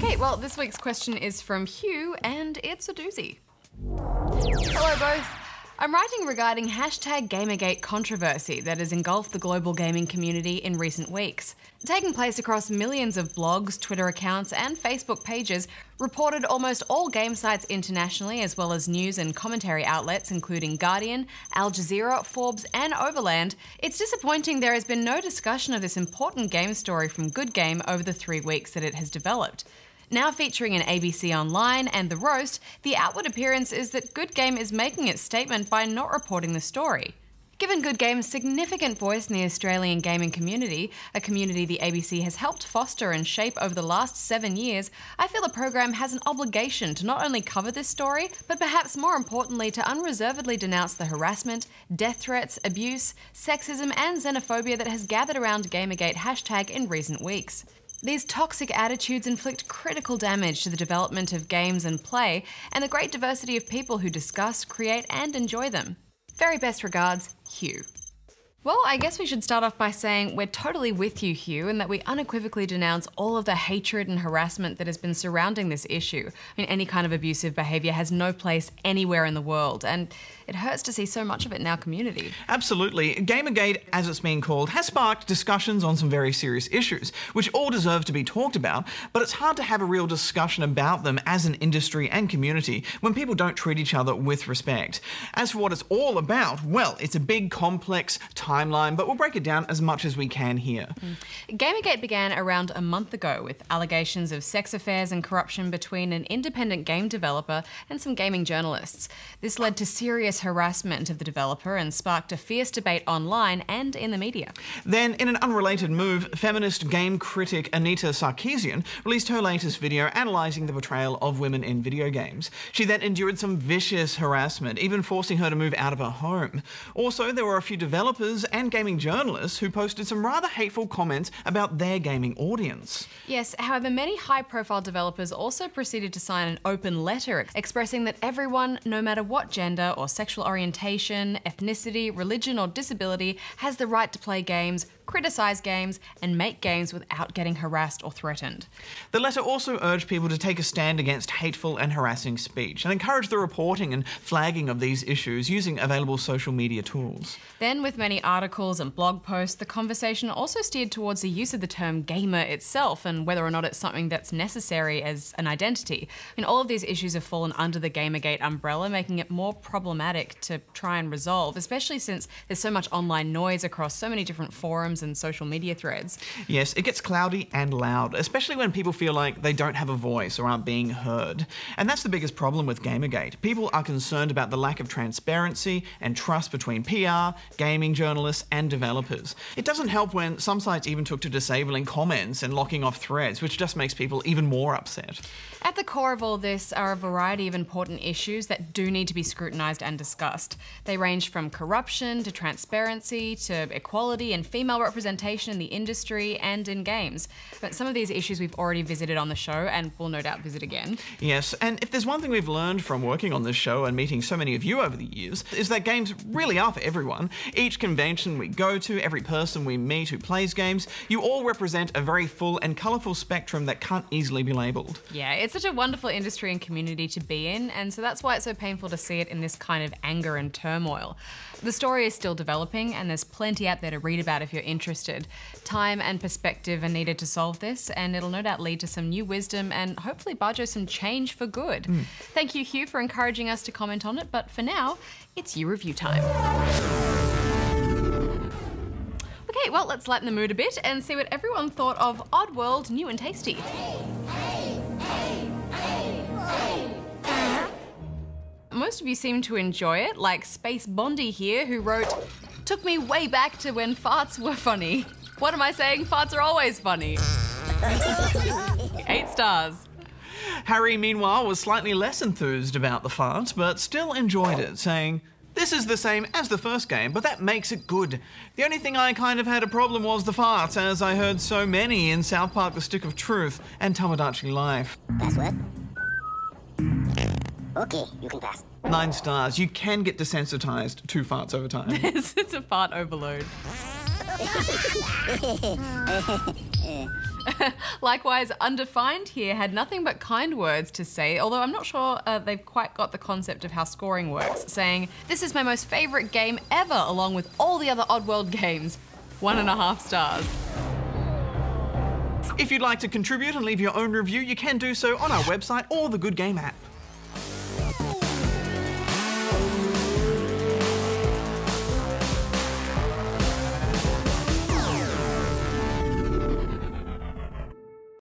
Okay, well, this week's question is from Hugh, and it's a doozy. Hello both. I'm writing regarding hashtag Gamergate controversy that has engulfed the global gaming community in recent weeks. Taking place across millions of blogs, Twitter accounts and Facebook pages, reported almost all game sites internationally, as well as news and commentary outlets including Guardian, Al Jazeera, Forbes and Overland, it's disappointing there has been no discussion of this important game story from Good Game over the 3 weeks that it has developed. Now featuring in ABC Online and The Roast, the outward appearance is that Good Game is making its statement by not reporting the story. Given Good Game's significant voice in the Australian gaming community, a community the ABC has helped foster and shape over the last 7 years, I feel the program has an obligation to not only cover this story, but perhaps more importantly to unreservedly denounce the harassment, death threats, abuse, sexism and xenophobia that has gathered around Gamergate hashtag in recent weeks. These toxic attitudes inflict critical damage to the development of games and play, and the great diversity of people who discuss, create and enjoy them. Very best regards, Hugh. Well, I guess we should start off by saying we're totally with you, Hugh, and that we unequivocally denounce all of the hatred and harassment that has been surrounding this issue. I mean, any kind of abusive behaviour has no place anywhere in the world, and it hurts to see so much of it in our community. Absolutely. Gamergate, as it's being called, has sparked discussions on some very serious issues, which all deserve to be talked about, but it's hard to have a real discussion about them as an industry and community when people don't treat each other with respect. As for what it's all about, well, it's a big, complex timeline, but we'll break it down as much as we can here. Gamergate began around a month ago with allegations of sex affairs and corruption between an independent game developer and some gaming journalists. This led to serious harassment of the developer and sparked a fierce debate online and in the media. Then, in an unrelated move, feminist game critic Anita Sarkeesian released her latest video analysing the portrayal of women in video games. She then endured some vicious harassment, even forcing her to move out of her home. Also, there were a few developers and gaming journalists who posted some rather hateful comments about their gaming audience. Yes, however, many high-profile developers also proceeded to sign an open letter expressing that everyone, no matter what gender or sexual orientation, ethnicity, religion or disability, has the right to play games, criticise games and make games without getting harassed or threatened. The letter also urged people to take a stand against hateful and harassing speech and encourage the reporting and flagging of these issues using available social media tools. Then, with many articles and blog posts, the conversation also steered towards the use of the term gamer itself and whether or not it's something that's necessary as an identity. I mean, all of these issues have fallen under the Gamergate umbrella, making it more problematic to try and resolve, especially since there's so much online noise across so many different forums and social media threads. Yes, it gets cloudy and loud, especially when people feel like they don't have a voice or aren't being heard. And that's the biggest problem with Gamergate. People are concerned about the lack of transparency and trust between PR, gaming journalists and developers. It doesn't help when some sites even took to disabling comments and locking off threads, which just makes people even more upset. At the core of all this are a variety of important issues that do need to be scrutinised and discussed. They range from corruption to transparency to equality and female representation in the industry and in games. But some of these issues we've already visited on the show and will no doubt visit again. Yes, and if there's one thing we've learned from working on this show and meeting so many of you over the years, is that games really are for everyone. Each convention we go to, every person we meet who plays games, you all represent a very full and colourful spectrum that can't easily be labelled. Yeah, it's such a wonderful industry and community to be in, and so that's why it's so painful to see it in this kind of anger and turmoil. The story is still developing and there's plenty out there to read about if you're interested. Time and perspective are needed to solve this, and it'll no doubt lead to some new wisdom and hopefully Barjo some change for good. Thank you, Hugh, for encouraging us to comment on it, but for now, it's you review time. Okay, well, let's lighten the mood a bit and see what everyone thought of Oddworld New and Tasty. Most of you seem to enjoy it, like Space Bondy here, who wrote, "Took me way back to when farts were funny. What am I saying? Farts are always funny." 8 stars. Harry, meanwhile, was slightly less enthused about the fart, but still enjoyed it, saying, "This is the same as the first game, but that makes it good. The only thing I kind of had a problem was the farts, as I heard so many in South Park The Stick of Truth and Tomodachi Life." Password? Okay, you can pass. 9 stars. You can get desensitized to farts over time. It's a fart overload. Likewise, Undefined here had nothing but kind words to say, although I'm not sure they've quite got the concept of how scoring works, saying, "This is my most favourite game ever, along with all the other Oddworld games. 1.5 stars. If you'd like to contribute and leave your own review, you can do so on our website or the Good Game app.